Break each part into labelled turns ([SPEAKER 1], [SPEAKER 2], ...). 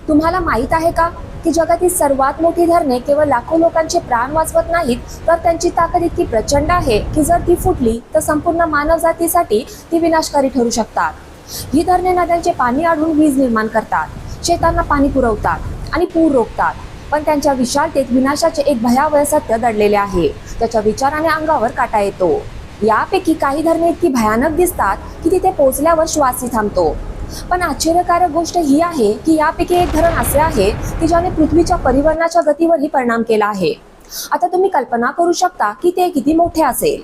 [SPEAKER 1] तुम्हाला माहित आहे का की जगातील सर्वात मोठी धरणे केवळ लाखो लोकांचे प्राण वाचवत नाहीत, तर त्यांची ताकद इतकी प्रचंड आहे की जर ती फुटली तर संपूर्ण मानवजातीसाठी ती विनाशकारी ठरू शकतात. ही धरणे नद्यांचे पाणी अडवून वीज निर्माण करतात, शेतांना पाणी पुरवतात आणि पूर रोखतात. पण त्यांच्या विशालतेत विनाशाचे एक भयावह सत्य दडलेले आहे, त्याच्या विचाराने अंगावर काटा येतो. यापैकी काही धरणे इतकी भयानक दिसतात की तिथे पोहोचल्यावर श्वासही थांबतो. पण आश्चर्यकारक गोष्ट ही आहे की यापैकी एक धरण असे आहे की ज्याने पृथ्वीच्या परिवहनाच्या गतीवरही परिणाम केला आहे. आता तुम्ही कल्पना करू शकता की ते किती मोठे असेल.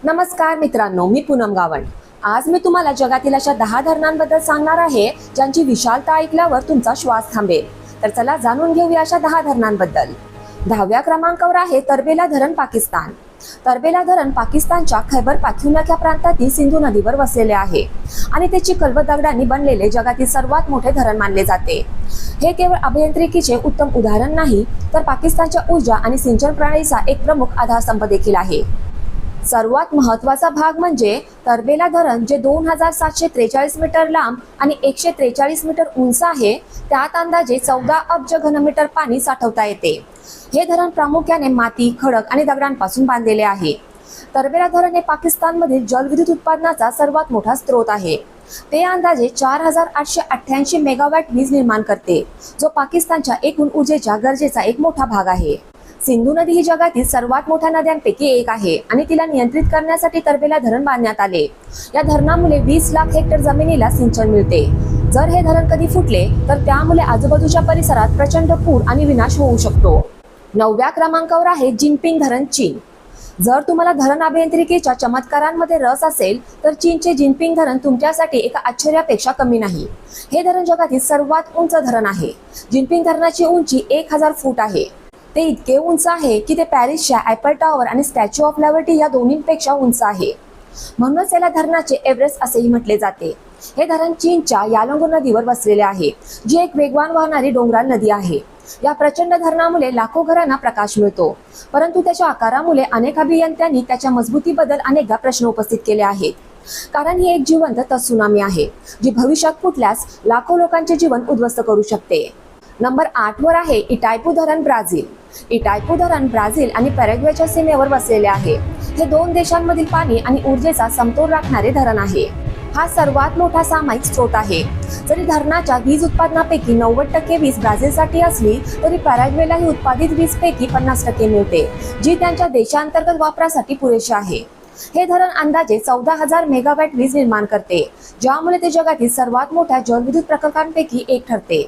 [SPEAKER 1] नमस्कार मित्रांनो, मी पूनम गावंड. आज मी तुम्हाला जगातील अशा 10 धरणांबद्दल सांगणार आहे ज्यांची विशालता ऐकल्यावर तुमचा श्वास थांबेल. तर चला जाणून घेऊया अशा 10 धरणांबद्दल. 10व्या क्रमांकावर आहे तरबेला धरण, पाकिस्तान. तरबेला धरण पाकिस्तानच्या खैबर पाख्तूनख्वा प्रांतातील सिंधू नदीवर वसलेले आहे आणि ते चिखल व दगडांनी बनलेले जगातील सर्वात मोठे धरण मानले जाते. हे केवळ अभियांत्रिकीचे उत्तम उदाहरण नाही, तर पाकिस्तानच्या ऊर्जा आणि सिंचन प्रणालीचा एक प्रमुख आधारस्तंभ देखील आहे. सर्वात महत्त्वाचा भाग म्हणजे तरबेला धरण, जे 2743 मीटर लांब आणि 143 मीटर उंच आहे. त्यात अंदाजे 14 अब्ज घनमीटर पाणी साठवता येते. हे धरण प्रामुख्याने माती, खडक आणि दगडांपासून बांधलेले आहे. तरबेला धरण हे पाकिस्तानमधील जलविद्युत उत्पादनाचा सर्वात मोठा स्रोत आहे. ते अंदाजे 4888 मेगावॅट वीज निर्माण करते, जो पाकिस्तानच्या एकूण ऊर्जेच्या गरजेचा एक मोठा भाग आहे. सिंधू नदी ही जगातील सर्वात मोठ्या नद्यांपैकी एक आहे आणि तिला नियंत्रित करण्यासाठी तरबेला धरण बांधण्यात आले. या धरणामुळे 20 लाख हेक्टर जमिनीला सिंचन मिळते. जर हे धरण कधी फुटले तर त्यामुळे आजूबाजूच्या परिसरात प्रचंड पूर आणि विनाश होऊ शकतो. 9व्या क्रमांकावर आहे जिनपिंग धरण, चीन. जर तुम्हाला धरण अभियांत्रिकीच्या चमत्कारांमध्ये रस असेल तर चीनचे जिनपिंग धरण तुमच्यासाठी एका आश्चर्यापेक्षा कमी नाही. हे धरण जगातील सर्वात उंच धरण आहे. जिनपिंग धरणाची उंची 1000 फूट आहे. ते इतके उंच आहे की ते पॅरिसच्या ॲपल टॉवर आणि स्टॅच्यू ऑफ लिबर्टी या दोन्हींपेक्षा उंच आहे. म्हणूनच याला धरणाचे एव्हरेस्ट असेही म्हटले जाते. हे धरण चीनच्या यालंगू नदीवर वसलेले आहे, जी एक वेगवान वाहणारी डोंगराळ नदी आहे. या प्रचंड धरणामुळे लाखो घरांना प्रकाश मिळतो, परंतु त्याच्या आकारामुळे अनेक अभियंत्यांनी त्याच्या मजबूतीबद्दल अनेकदा प्रश्न उपस्थित केले आहेत. कारण ही एक जिवंत त्सुनामी आहे, जी भविष्यात फुटल्यास लाखो लोकांचे जीवन उद्ध्वस्त करू शकते. नंबर 8 वर आहे इटायपू धरण, ब्राझील. इटायपू धरण ब्राझील आणि पॅराग्वेच्या सीमेवर वसलेले आहे. हे 2 देशांमधील पाणी आणि ऊर्जेचा समतोल राखणारे धरण आहे. हा सर्वात मोठा सामायिक स्रोत आहे. जरी धरणाच्या वीज उत्पादनापैकी 90% वीज ब्राझीलसाठी असली तरी पॅराग्वेलाही उत्पादित वीजपैकी 50% मिळते, जी त्यांच्या देशांतर्गत वापरासाठी पुरेशी आहे. हे धरण अंदाजे 14,000 मेगावॅट वीज निर्माण करते, ज्यामुळे ते जगातील सर्वात मोठ्या जलविद्युत प्रकल्पांपैकी एक ठरते.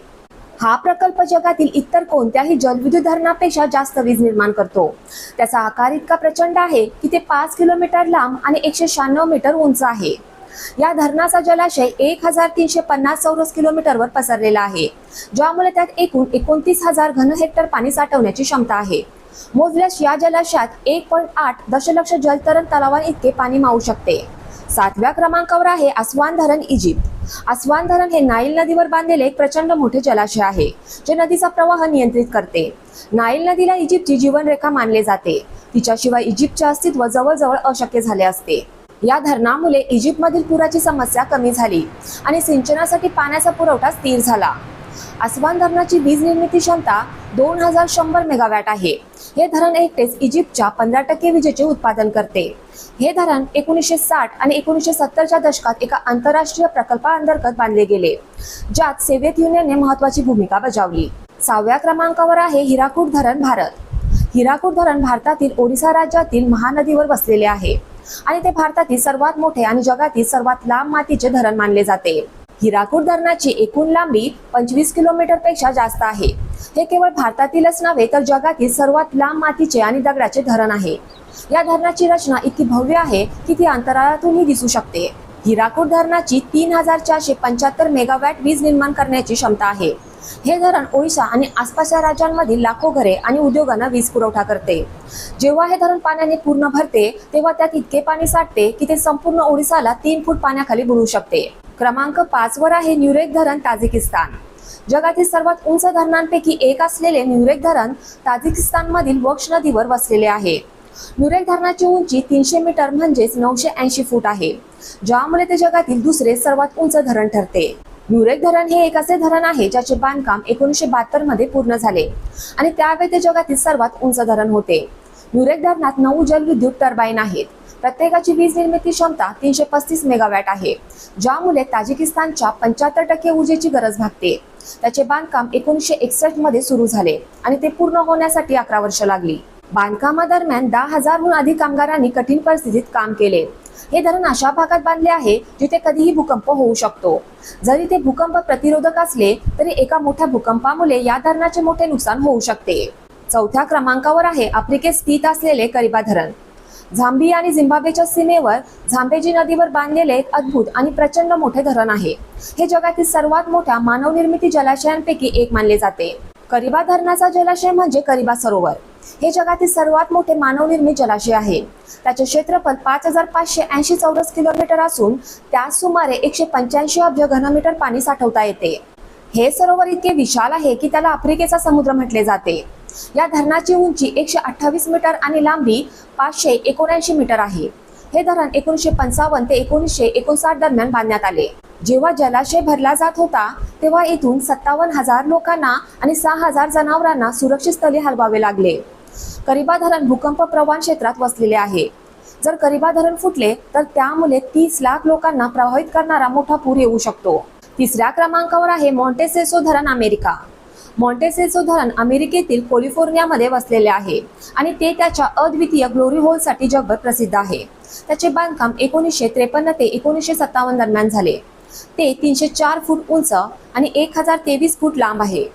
[SPEAKER 1] हा प्रकल्प जगातील इतर कोणत्याही जलविद्युत धरणापेक्षा जास्त वीज निर्माण करतो. त्याचा आकार इतका प्रचंड आहे की ते 5 किलोमीटर लांब आणि 196 मीटर उंच आहे. या धरणाचा जलाशय 1350 चौरस किलोमीटरवर पसरलेला आहे, ज्यामुळे त्यात एकूण 29,000 घन हेक्टर पाणी साठवण्याची क्षमता आहे. मोजल्यास या जलाशयात 1.8 दशलक्ष जलतरण तलावांइतके पाणी मावू शकते. 7व्या क्रमांकावर आहे अस्वान धरण, इजिप्त. अस्वान धरण हे नाईल नदीवर बांधलेले एक प्रचंड मोठे जलाशय आहे, जे नदीचा प्रवाह नियंत्रित करते. नाईल नदीला इजिप्तची जीवनरेखा मानले जाते. तिच्याशिवाय इजिप्तचे अस्तित्व जवळजवळ अशक्य झाले असते. या धरणामुळे इजिप्तमधील पुराची समस्या कमी झाली आणि सिंचनासाठी पाण्याचा पुरवठा स्थिर झाला. अस्वान धरणाची वीज निर्मिती क्षमता 2100 मेगावॅट आहे. हे धरण एकटेच इजिप्तच्या 15% विजेचे उत्पादन करते. हे धरण 1960 आणि 1970च्या दशकात एका आंतरराष्ट्रीय प्रकल्पाअंतर्गत बांधले गेले, ज्यात सोव्हिएत युनियनने महत्त्वाची भूमिका बजावली. 6व्या क्रमांकावर आहे हिराकूड धरण, भारत. हिराकूड धरण भारतातील ओडिशा राज्यातील महानदीवर वसलेले आहे आणि ते भारतातील सर्वात मोठे आणि जगातील सर्वात लांब मातीचे धरण मानले जाते. हिराकूड धरणाची एकूण लांबी 25 किलोमीटर पेक्षा जास्त आहे. हे केवळ भारतातीलच नव्हे तर जगातील सर्वात लांब मातीचे आणि दगडाचे धरण आहे. या धरणाची रचना इतकी भव्य आहे की ती अंतराळातूनही दिसू शकते. हिराकूड धरणाची 3475 मेगावॅट वीज निर्माण करण्याची क्षमता आहे. हे धरण ओडिशा आणि आसपासच्या राज्यांमधील लाखो घरे आणि उद्योगांना वीज पुरवठा करते. जेव्हा हे धरण पाण्याने पूर्ण भरते तेव्हा त्यात इतके पाणी साठते की ते संपूर्ण ओडिसाला 3 फूट पाण्याखाली बुडवू शकते. क्रमांक 5 वर आहे न्युरेक धरण, ताजिकिस्तान. जगातील सर्वात उंच धरणांपैकी एक असलेले न्युरेक धरण ताजिकिस्तानमधील वक्ष नदीवर वसलेले आहे. न्युरेक धरणाची उंची 300 मीटर म्हणजेच 980 फूट आहे, ज्यामुळे ते जगातील दुसरे सर्वात उंच धरण ठरते. न्यूरेक धरण हे एक असे धरण आहे ज्याचे बांधकाम 1972 मध्ये पूर्ण झाले आणि त्यावेळी ते जगातील सर्वात उंच धरण होते. न्यूरेक धरणात 9 जलविद्युत टर्बाईन आहेत. प्रत्येकाची वीज निर्मिती क्षमता 335 मेगावॅट आहे, ज्यामुळे ताजिकिस्तानच्या 75% ऊर्जेची गरज भागते. त्याचे बांधकाम 1961 मध्ये सुरू झाले आणि ते पूर्ण होण्यासाठी 11 वर्ष लागली. बांधकामादरम्यान 10,000हून अधिक कामगारांनी कठीण परिस्थितीत काम केले. हे धरण अशा भागात बांधले आहे जिथे कधीही भूकंप होऊ शकतो. जरी ते भूकंप प्रतिरोधक असले तरी एका मोठ्या भूकंपामुळे या धरणाचे मोठे नुकसान होऊ शकते. चौथ्या क्रमांकावर आहे आफ्रिकेत स्थित असलेले करिबा धरण. झांबिया आणि झिम्बाब्वेच्या सीमेवर झांबेजी नदीवर बांधलेले एक अद्भुत आणि प्रचंड मोठे धरण आहे. हे जगातील सर्वात मोठ्या मानवनिर्मित जलाशयांपैकी एक मानले जाते. करिबा धरणाचा जलाशय म्हणजे करिबा सरोवर. हे जगातील सर्वात मोठे मानवनिर्मित जलाशय आहे. त्याचे क्षेत्रफळ 5580 चौरस किलोमीटर असून त्यात सुमारे 185 अब्ज घनमीटर पाणी साठवता येते. हे सरोवर इतके विशाल आहे की त्याला आफ्रिकेचा समुद्र म्हटले जाते. या धरणाची उंची 128 मीटर आणि लांबी 579 मीटर आहे. हे धरण 1955 ते 1959 दरम्यान बांधण्यात आले. जेव्हा जलाशय भरला जात होता तेव्हा इथून 57,000 लोकांना आणि 6,000 जनावरांना सुरक्षित स्थळी हलवावे लागले. करिबा धरण भूकंप प्रवण क्षेत्रात वसलेले आहे. जर करिबा धरण फुटले तर त्यामुळे 30 लाख लोकांना प्रभावित करणारा मोठा पूर येऊ शकतो. तिसऱ्या क्रमांकावर आहे मॉन्टेसेसो धरण अमेरिका. मॉन्टेसेसो धरण अमेरिकेतील कॅलिफोर्नियामध्ये वसलेले आहे आणि ते त्याच्या अद्वितीय ग्लोरी होलसाठी जगभर प्रसिद्ध आहे. त्याचे बांधकाम 1953 ते 1957 दरम्यान झाले. ते 304 फूट उंच आणि 1023 फूट लांब आहे.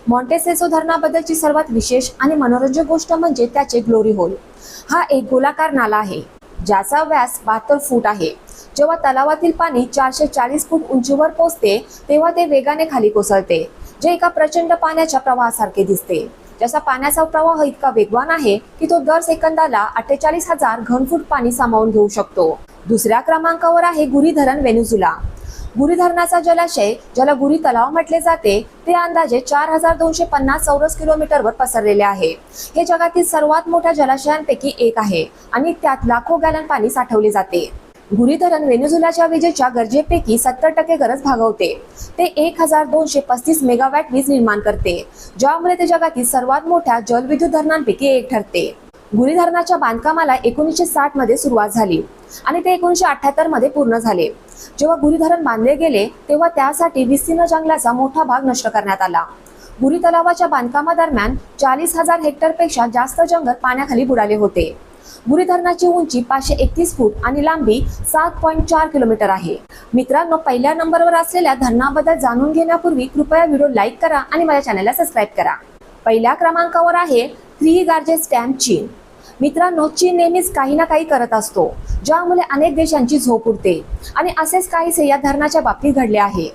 [SPEAKER 1] मॉन्टेसेसो धरणाबद्दलची सर्वात विशेष आणि मनोरंजक गोष्ट म्हणजे त्याचे ग्लोरी होल. हा एक गोलाकार नाला आहे ज्याचा व्यास 72 फूट आहे. जेव्हा तलावातील पाणी 440 फूट उंचीवर पोहोचते तेव्हा ते वेगाने खाली कोसळते, जे एका प्रचंड पाण्याच्या प्रवाहासारखे दिसते. जसा पाण्याचा प्रवाह इतका वेगवान आहे की तो दर सेकंदाला 48,000 घनफूट पाणी सामावून घेऊ शकतो. दुसऱ्या क्रमांकावर आहे गुरी धरण व्हेनेझुला. गुरी धरणाचा जलाशय, ज्याला गुरी तलाव म्हटले जाते, ते अंदाजे 4250 चौरस किलोमीटरवर पसरलेले आहे. हे जगातील सर्वात मोठ्या जलाशयांपैकी एक आहे आणि त्यात लाखो गॅलन पाणी साठवले जाते. गुरी धरण व्हेनेझुलाच्या विजेच्या गरजेपैकी 70% गरज भागवते. ते 1235 मेगावॅट वीज निर्माण करते, ज्यामुळे ते जगातील सर्वात मोठ्या जलविद्युत धरणांपैकी एक ठरते. गुरी धरणाच्या बांधकामाला 1960 मध्ये सुरुवात झाली आणि ते 1978 मध्ये पूर्ण झाले. जेव्हा गुरी धरण बांधले गेले तेव्हा त्यासाठी विस्तीर्ण जंगलाचा मोठा भाग नष्ट करण्यात आला. गुरी तलावाच्या बांधकामादरम्यान 40,000 हेक्टरपेक्षा जास्त जंगल पाण्याखाली बुडाले होते. गुरी धरणाची उंची 531 फूट आणि लांबी 7.4 किलोमीटर आहे. मित्रांनो, पहिल्या नंबरवर असलेल्या धरणाबद्दल जाणून घेण्यापूर्वी कृपया व्हिडिओ लाईक करा आणि माझ्या चॅनलला सबस्क्राईब करा. पहिल्या क्रमांकावर आहे थ्री गार्जेस डॅम चीन. मित्रांनो, चीन नेहमीच काही ना काही करत असतो, ज्यामुळे अनेक देशांची झोप उडते आणि असेच काहीसे या धरणाच्या बाबतीत घडले आहे.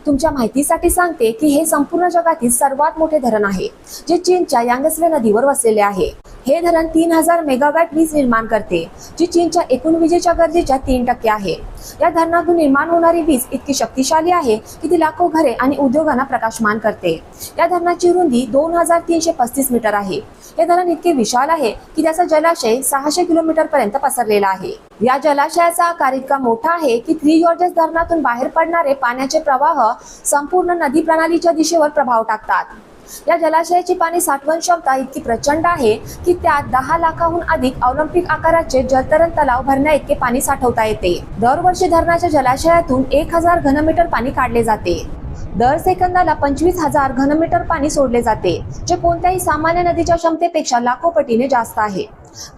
[SPEAKER 1] तुमच्या माहितीसाठी सांगते की हे संपूर्ण जगातील सर्वात मोठे धरण आहे, जे चीनच्या यांगत्झे नदीवर वसलेले आहे. हे धरण 3000 मेगावॅट वीज निर्माण करते, जी चीनच्या एकूण विजेच्या गरजेच्या 3% आहे. या धरणातून निर्माण होणारी वीज इतकी शक्तिशाली आहे की ती लाखो घरे आणि उद्योगांना प्रकाशमान करते. या धरणाची रुंदी 2335 मीटर आहे. हे धरण इतके विशाल आहे की त्याचा जलाशय 600 किलोमीटर पर्यंत पसरलेला आहे. या जलाशयाचा आकार इतका मोठा आहे की थ्री जॉर्जेस धरणातून बाहेर पडणारे पाण्याचे प्रवाह संपूर्ण नदी प्रणालीच्या दिशेवर प्रभाव टाकतात. या जलाशयाची पाणी साठवण क्षमता इतकी प्रचंड आहे की त्यात 10 लाखाहून अधिक ऑलिम्पिक आकाराचे जलतरण तलाव भरण्या इतके पाणी साठवता येते. दरवर्षी धरणाच्या जलाशयातून 1000 घनमीटर पाणी काढले जाते. दर सेकंदाला 25,000 घनमीटर पाणी सोडले जाते, जे कोणत्याही सामान्य नदीच्या क्षमतेपेक्षा लाखो पटीने जास्त आहे.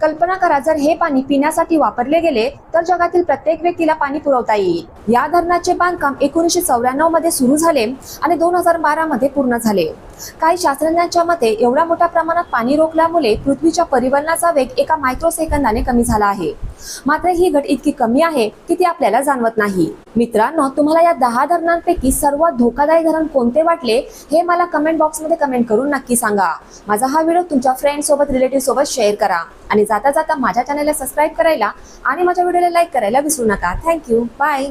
[SPEAKER 1] कल्पना करा, जर हे पाणी पिण्यासाठी वापरले गेले तर जगातील प्रत्येक व्यक्तीला पाणी पुरवता येईल. या धरणाचे बांधकाम 1994 मध्ये सुरू झाले आणि 2012 मध्ये पूर्ण झाले. काही शास्त्रज्ञांच्या मते एवढ्या मोठ्या प्रमाणात पाणी रोखल्यामुळे पृथ्वीच्या परिवहनाचा वेग एका मायक्रो सेकंदाने कमी झाला आहे. मात्र ही घट इतकी कमी आहे की ती आपल्याला जाणवत नाही. मित्रांनो, तुम्हाला या 10 धरणांपैकी सर्वात धोकादायक धरण कोणते वाटले हे मला कमेंट बॉक्समध्ये कमेंट करून नक्की सांगा. माझा हा व्हिडिओ तुमच्या फ्रेंड सोबत, रिलेटिव्ह सोबत शेअर करा आणि जाता जाता माझ्या चॅनलला सबस्क्राईब करायला आणि माझ्या व्हिडिओला लाईक करायला विसरू नका. थँक्यू. बाय.